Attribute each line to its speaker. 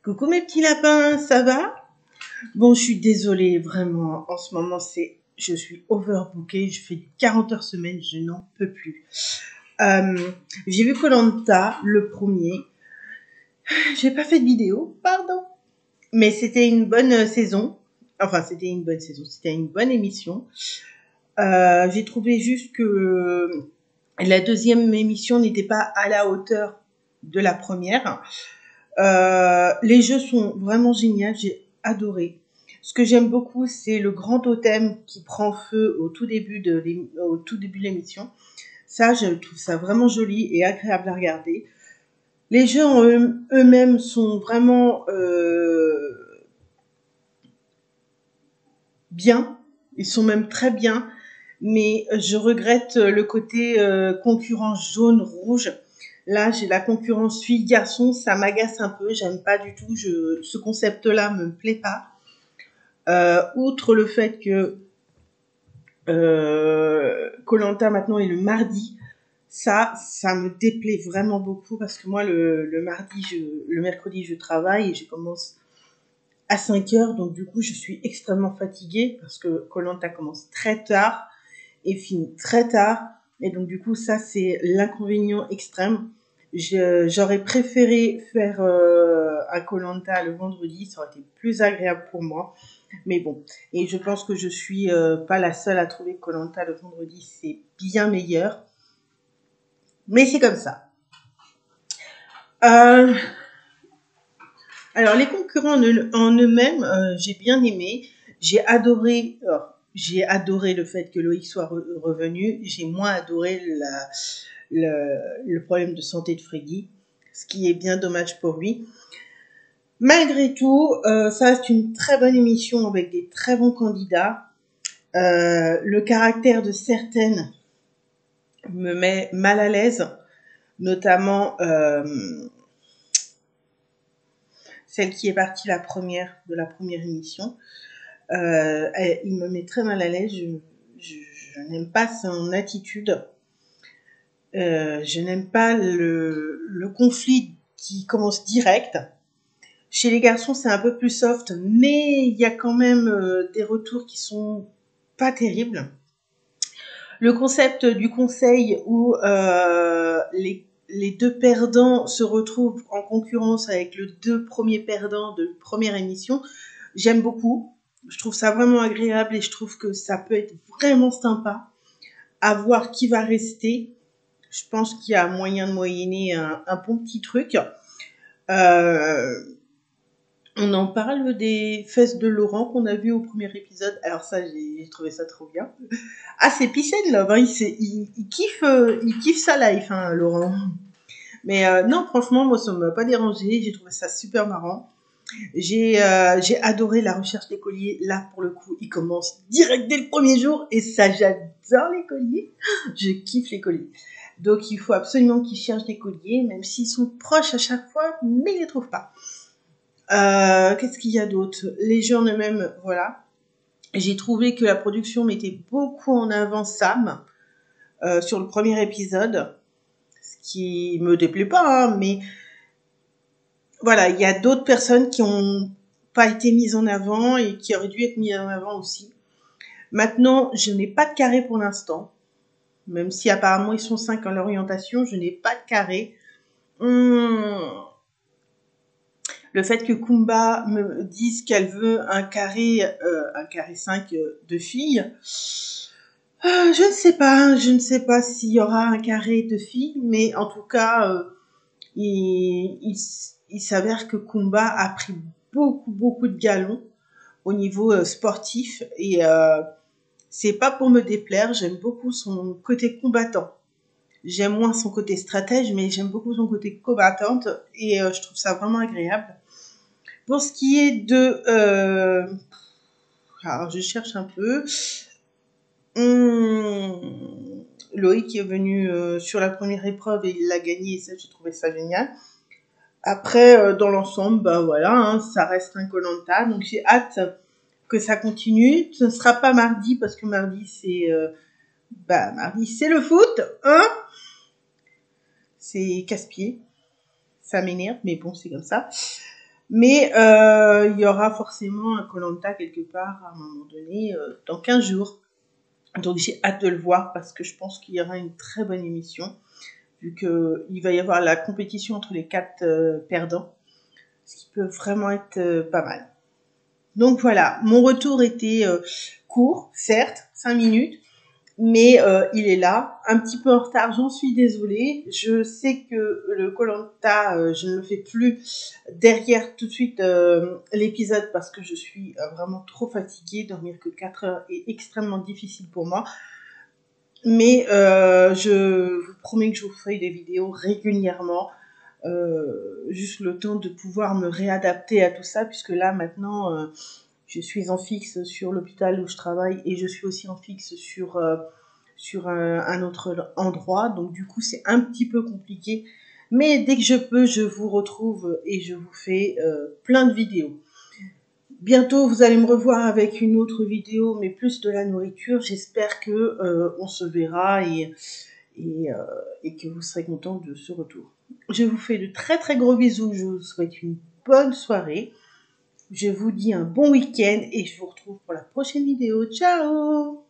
Speaker 1: Coucou mes petits lapins, ça va? Bon, je suis désolée, vraiment, en ce moment, je suis overbookée, je fais 40 heures semaine, je n'en peux plus. J'ai vu koh le premier. J'ai pas fait de vidéo, pardon. Mais c'était une bonne saison. Enfin, c'était une bonne saison, c'était une bonne émission. J'ai trouvé juste que la deuxième émission n'était pas à la hauteur de la première. Les jeux sont vraiment géniaux, j'ai adoré. Ce que j'aime beaucoup, c'est le grand totem qui prend feu au tout début de l'émission. Ça, je trouve ça vraiment joli et agréable à regarder. Les jeux en eux-mêmes sont vraiment bien. Ils sont même très bien. Mais je regrette le côté concurrence jaune-rouge. Là, j'ai la concurrence fille-garçon, ça m'agace un peu, j'aime pas du tout, ce concept-là me plaît pas. Outre le fait que koh maintenant est le mardi, ça me déplaît vraiment beaucoup parce que moi, le mercredi, je travaille et je commence à 5 heures, donc du coup, je suis extrêmement fatiguée parce que koh commence très tard et finit très tard. Et donc, du coup, ça, c'est l'inconvénient extrême. J'aurais préféré faire un koh le vendredi, ça aurait été plus agréable pour moi. Mais bon, et je pense que je suis pas la seule à trouver que koh le vendredi, c'est bien meilleur. Mais c'est comme ça. Alors, les concurrents en eux-mêmes, j'ai bien aimé. J'ai adoré le fait que Loïc soit revenu. J'ai moins adoré le problème de santé de Freddy, ce qui est bien dommage pour lui. Malgré tout, ça reste une très bonne émission avec des très bons candidats. Le caractère de certaines me met mal à l'aise, notamment celle qui est partie de la première émission. Il me met très mal à l'aise. Je n'aime pas son attitude. Je n'aime pas le conflit qui commence direct. Chez les garçons, c'est un peu plus soft, mais il y a quand même des retours qui sont pas terribles. Le concept du conseil où les deux perdants se retrouvent en concurrence avec les deux premiers perdants de première émission, j'aime beaucoup. Je trouve ça vraiment agréable et je trouve que ça peut être vraiment sympa à voir qui va rester. Je pense qu'il y a moyen de moyenner un bon petit truc. On en parle des fesses de Laurent qu'on a vu au premier épisode. Alors ça, j'ai trouvé ça trop bien. Ah, c'est Peace and Love, hein. Il kiffe sa life, hein, Laurent. Mais non, franchement, moi, ça ne m'a pas dérangé. J'ai trouvé ça super marrant. J'ai adoré la recherche des colliers. Là, pour le coup, il commence direct dès le premier jour. Et ça, j'adore les colliers. Je kiffe les colliers. Donc, il faut absolument qu'il cherche des colliers, même s'ils sont proches à chaque fois, mais il les trouve pas. Qu'est-ce qu'il y a d'autre? Les jeux en eux-mêmes, voilà. J'ai trouvé que la production mettait beaucoup en avant Sam sur le premier épisode, ce qui me déplaît pas, hein, mais voilà, il y a d'autres personnes qui ont pas été mises en avant et qui auraient dû être mises en avant aussi. Maintenant, je n'ai pas de carré pour l'instant, même si apparemment ils sont 5 en l'orientation, je n'ai pas de carré. Le fait que Kumba me dise qu'elle veut un carré 5 de filles, je ne sais pas s'il y aura un carré de filles, mais en tout cas, il s'avère que Kumba a pris beaucoup de galons au niveau sportif et c'est pas pour me déplaire, j'aime beaucoup son côté combattant. J'aime moins son côté stratège, mais j'aime beaucoup son côté combattante et je trouve ça vraiment agréable. Pour ce qui est de... alors, je cherche un peu. Loïc est venu sur la première épreuve et il l'a gagné, et ça, j'ai trouvé ça génial. Après, dans l'ensemble, bah voilà, hein, ça reste un koh, donc j'ai hâte que ça continue. Ce ne sera pas mardi, parce que mardi, c'est le foot, hein. C'est casse-pied. Ça m'énerve, mais bon, c'est comme ça. Mais il y aura forcément un Koh-Lanta quelque part à un moment donné dans 15 jours. Donc j'ai hâte de le voir parce que je pense qu'il y aura une très bonne émission, vu qu'il va y avoir la compétition entre les 4 perdants, ce qui peut vraiment être pas mal. Donc voilà, mon retour était court, certes, 5 minutes, mais il est là, un petit peu en retard, j'en suis désolée. Je sais que le Koh-Lanta, je ne le fais plus derrière tout de suite l'épisode parce que je suis vraiment trop fatiguée. Dormir que 4 heures est extrêmement difficile pour moi. Mais je vous promets que je vous ferai des vidéos régulièrement. Juste le temps de pouvoir me réadapter à tout ça, puisque là maintenant je suis en fixe sur l'hôpital où je travaille et je suis aussi en fixe sur un autre endroit. Donc du coup, c'est un petit peu compliqué. Mais dès que je peux, je vous retrouve et je vous fais plein de vidéos. Bientôt, vous allez me revoir avec une autre vidéo, mais plus de la nourriture. J'espère que on se verra et, euh, et que vous serez content de ce retour. Je vous fais de très très gros bisous. Je vous souhaite une bonne soirée. Je vous dis un bon week-end et je vous retrouve pour la prochaine vidéo. Ciao!